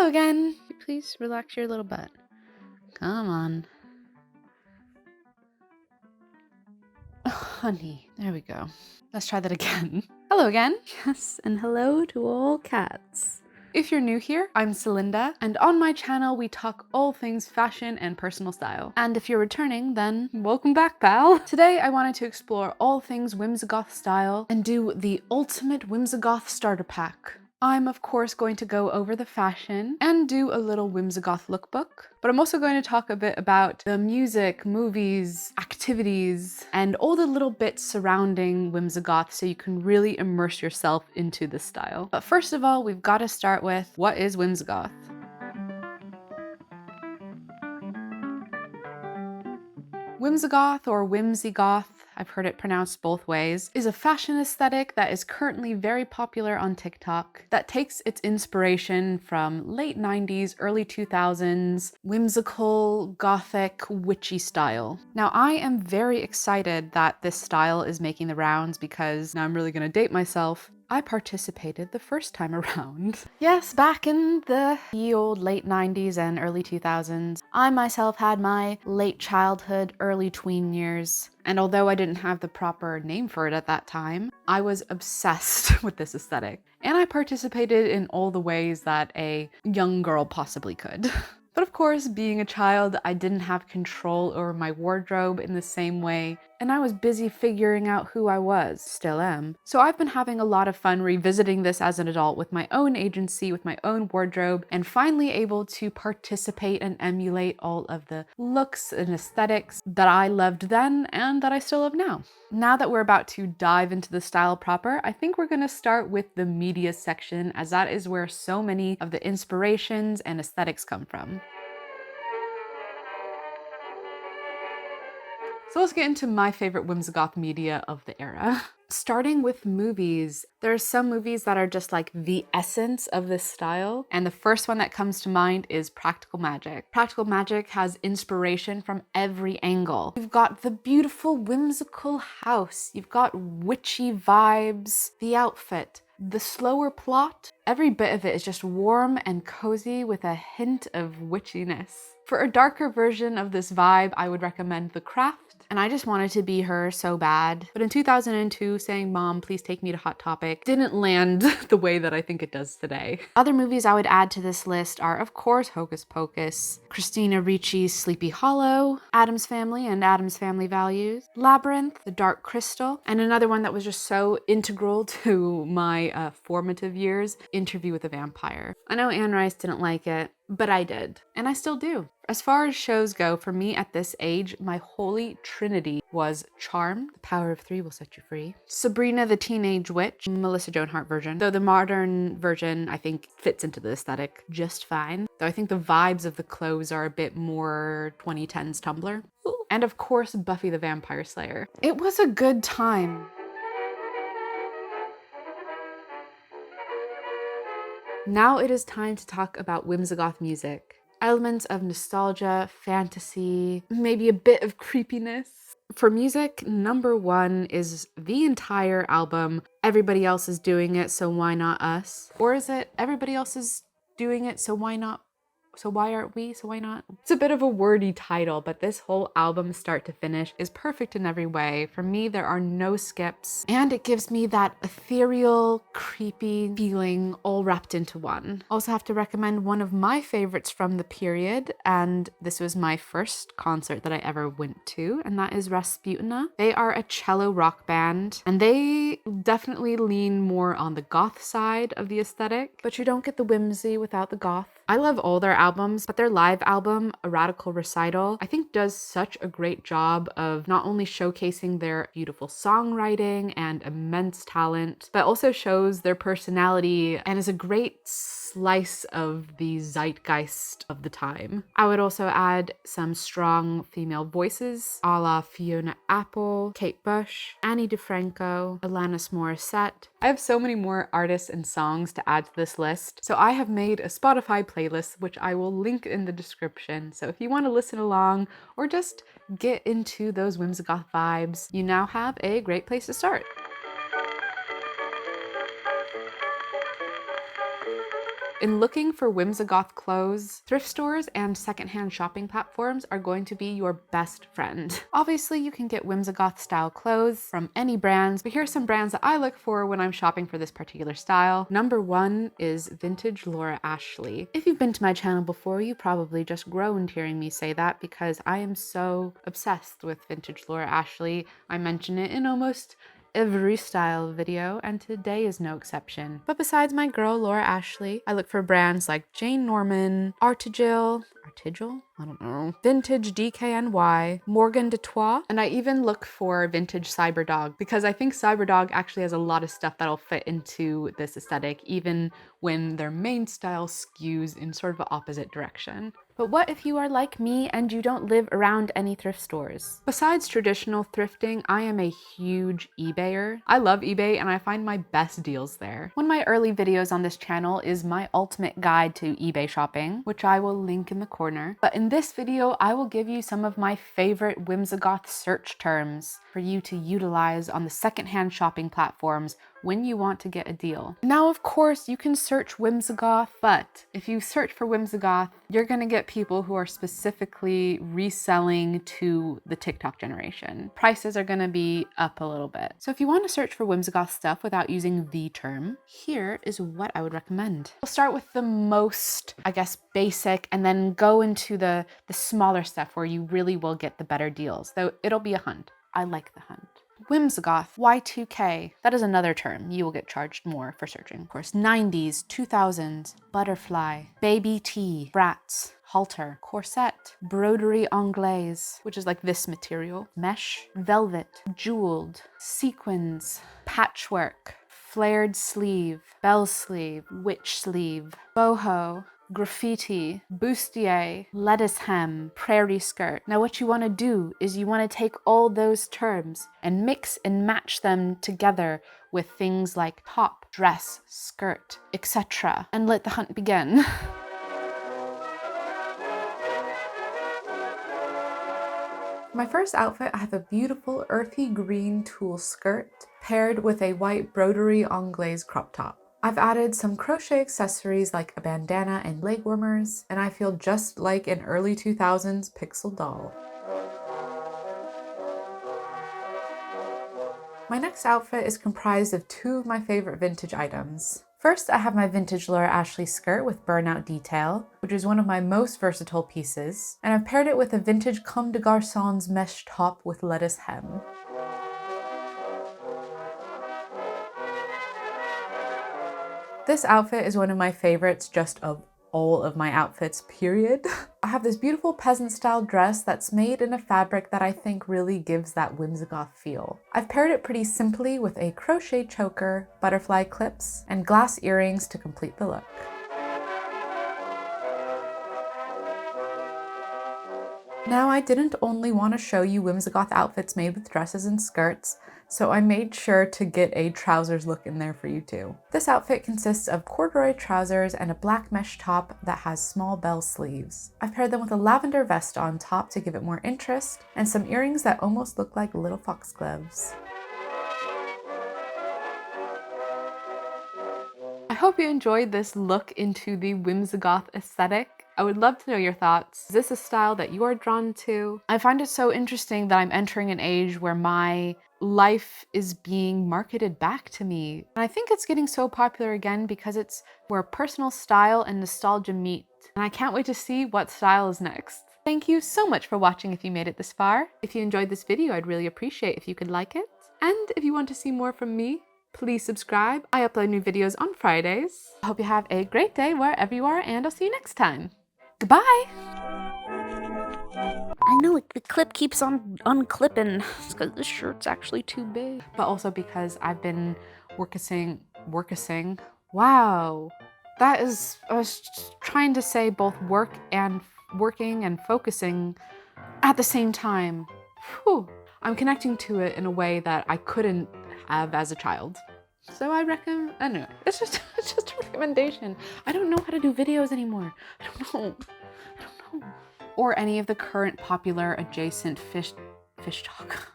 Hello again. Please relax your little butt. Come on. Oh, honey, there we go. Let's try that again. Hello again. Yes, and hello to all cats. If you're new here, I'm Celinda, and on my channel we talk all things fashion and personal style. And if you're returning, then welcome back, pal. Today I wanted to explore all things Whimsigoth style and do the ultimate Whimsigoth starter pack. I'm of course going to go over the fashion and do a little Whimsigoth lookbook, but I'm also going to talk a bit about the music, movies, activities, and all the little bits surrounding Whimsigoth so you can really immerse yourself into the style. But first of all, we've got to start with, what is Whimsigoth? Whimsigoth or Whimsigoth, I've heard it pronounced both ways, is a fashion aesthetic that is currently very popular on TikTok that takes its inspiration from late 90s, early 2000s, whimsical, gothic, witchy style. Now, I am very excited that this style is making the rounds because, now I'm really gonna date myself, I participated the first time around. Yes, back in the ye old late 90s and early 2000s, I myself had my late childhood, early tween years. And although I didn't have the proper name for it at that time, I was obsessed with this aesthetic. And I participated in all the ways that a young girl possibly could. But of course, being a child, I didn't have control over my wardrobe in the same way, and I was busy figuring out who I was, still am. So I've been having a lot of fun revisiting this as an adult with my own agency, with my own wardrobe, and finally able to participate and emulate all of the looks and aesthetics that I loved then and that I still love now. Now that we're about to dive into the style proper, I think we're gonna start with the media section, as that is where so many of the inspirations and aesthetics come from. So let's get into my favorite Whimsigoth media of the era. Starting with movies, there are some movies that are just like the essence of this style, and the first one that comes to mind is Practical Magic. Practical Magic has inspiration from every angle. You've got the beautiful whimsical house, you've got witchy vibes, the outfit, the slower plot. Every bit of it is just warm and cozy with a hint of witchiness. For a darker version of this vibe, I would recommend The Craft. And I just wanted to be her so bad. But in 2002, saying, "Mom, please take me to Hot Topic," didn't land the way that I think it does today. Other movies I would add to this list are, of course, Hocus Pocus, Christina Ricci's Sleepy Hollow, Addams Family and Addams Family Values, Labyrinth, The Dark Crystal, and another one that was just so integral to my formative years, Interview with a Vampire. I know Anne Rice didn't like it, but I did, and I still do. As far as shows go, for me at this age, my holy trinity was Charmed, The Power of Three Will Set You Free, Sabrina the Teenage Witch, Melissa Joan Hart version, though the modern version I think fits into the aesthetic just fine, though I think the vibes of the clothes are a bit more 2010s Tumblr. And of course, Buffy the Vampire Slayer. It was a good time. Now it is time to talk about Whimsigoth music. Elements of nostalgia, fantasy, maybe a bit of creepiness. For music, number one is the entire album, Everybody Else Is Doing It, So Why Not Us? Or is it Everybody Else Is Doing It, So Why Not? So why aren't we? So why not? It's a bit of a wordy title, but this whole album, start to finish, is perfect in every way. For me, there are no skips, and it gives me that ethereal, creepy feeling all wrapped into one. Also have to recommend one of my favorites from the period, and this was my first concert that I ever went to, and that is Rasputina. They are a cello rock band, and they definitely lean more on the goth side of the aesthetic, but you don't get the whimsy without the goth. I love all their albums, but their live album, A Radical Recital, I think does such a great job of not only showcasing their beautiful songwriting and immense talent, but also shows their personality and is a great slice of the zeitgeist of the time. I would also add some strong female voices, a la Fiona Apple, Kate Bush, Annie DeFranco, Alanis Morissette. I have so many more artists and songs to add to this list, so I have made a Spotify playlist, which I will link in the description. So if you want to listen along or just get into those Whimsigoth vibes, you now have a great place to start. In looking for Whimsigoth clothes, thrift stores and secondhand shopping platforms are going to be your best friend. Obviously, you can get Whimsigoth style clothes from any brands, but here's some brands that I look for when I'm shopping for this particular style. Number one is Vintage Laura Ashley. If you've been to my channel before, you probably just groaned hearing me say that because I am so obsessed with Vintage Laura Ashley. I mention it in almost every style video, and today is no exception. But besides my girl Laura Ashley, I look for brands like Jane Norman, Artigil? I don't know. Vintage DKNY, Morgan de Trois, and I even look for Vintage Cyberdog because I think Cyberdog actually has a lot of stuff that'll fit into this aesthetic, even when their main style skews in sort of an opposite direction. But what if you are like me and you don't live around any thrift stores? Besides traditional thrifting, I am a huge eBayer. I love eBay and I find my best deals there. One of my early videos on this channel is my ultimate guide to eBay shopping, which I will link in the corner. But in this video, I will give you some of my favorite Whimsigoth search terms for you to utilize on the secondhand shopping platforms when you want to get a deal. Now, of course, you can search Whimsigoth, but if you search for Whimsigoth, you're gonna get people who are specifically reselling to the TikTok generation. Prices are gonna be up a little bit. So if you want to search for Whimsigoth stuff without using the term, here is what I would recommend. We'll start with the most, I guess, basic, and then go into the smaller stuff where you really will get the better deals, though it'll be a hunt. I like the hunt. Whimsigoth, Y2K, that is another term. You will get charged more for searching. Of course, 90s, 2000s, butterfly, baby tee, brats, halter, corset, broderie anglaise, which is like this material, mesh, velvet, jeweled, sequins, patchwork, flared sleeve, bell sleeve, witch sleeve, boho, graffiti, bustier, lettuce hem, prairie skirt. Now what you want to do is you want to take all those terms and mix and match them together with things like top, dress, skirt, etc. and let the hunt begin. My first outfit, I have a beautiful earthy green tulle skirt paired with a white broderie anglaise crop top. I've added some crochet accessories like a bandana and leg warmers, and I feel just like an early 2000s pixel doll. My next outfit is comprised of two of my favorite vintage items. First, I have my vintage Laura Ashley skirt with burnout detail, which is one of my most versatile pieces, and I've paired it with a vintage Comme des Garçons mesh top with lettuce hem. This outfit is one of my favorites just of all of my outfits, period. I have this beautiful peasant style dress that's made in a fabric that I think really gives that Whimsigoth feel. I've paired it pretty simply with a crochet choker, butterfly clips, and glass earrings to complete the look. Now, I didn't only want to show you Whimsigoth outfits made with dresses and skirts, so I made sure to get a trousers look in there for you too. This outfit consists of corduroy trousers and a black mesh top that has small bell sleeves. I've paired them with a lavender vest on top to give it more interest, and some earrings that almost look like little foxgloves. I hope you enjoyed this look into the Whimsigoth aesthetic. I would love to know your thoughts. Is this a style that you are drawn to? I find it so interesting that I'm entering an age where my life is being marketed back to me. And I think it's getting so popular again because it's where personal style and nostalgia meet. And I can't wait to see what style is next. Thank you so much for watching if you made it this far. If you enjoyed this video, I'd really appreciate if you could like it. And if you want to see more from me, please subscribe. I upload new videos on Fridays. I hope you have a great day wherever you are, and I'll see you next time. Goodbye! I know the clip keeps on unclipping. It's because this shirt's actually too big. But also because I've been working. Wow. That is, I was trying to say both working and focusing at the same time. Whew. I'm connecting to it in a way that I couldn't have as a child. So I reckon, anyway, it's just a recommendation. I don't know how to do videos anymore. I don't know. Or any of the current popular adjacent fish talk.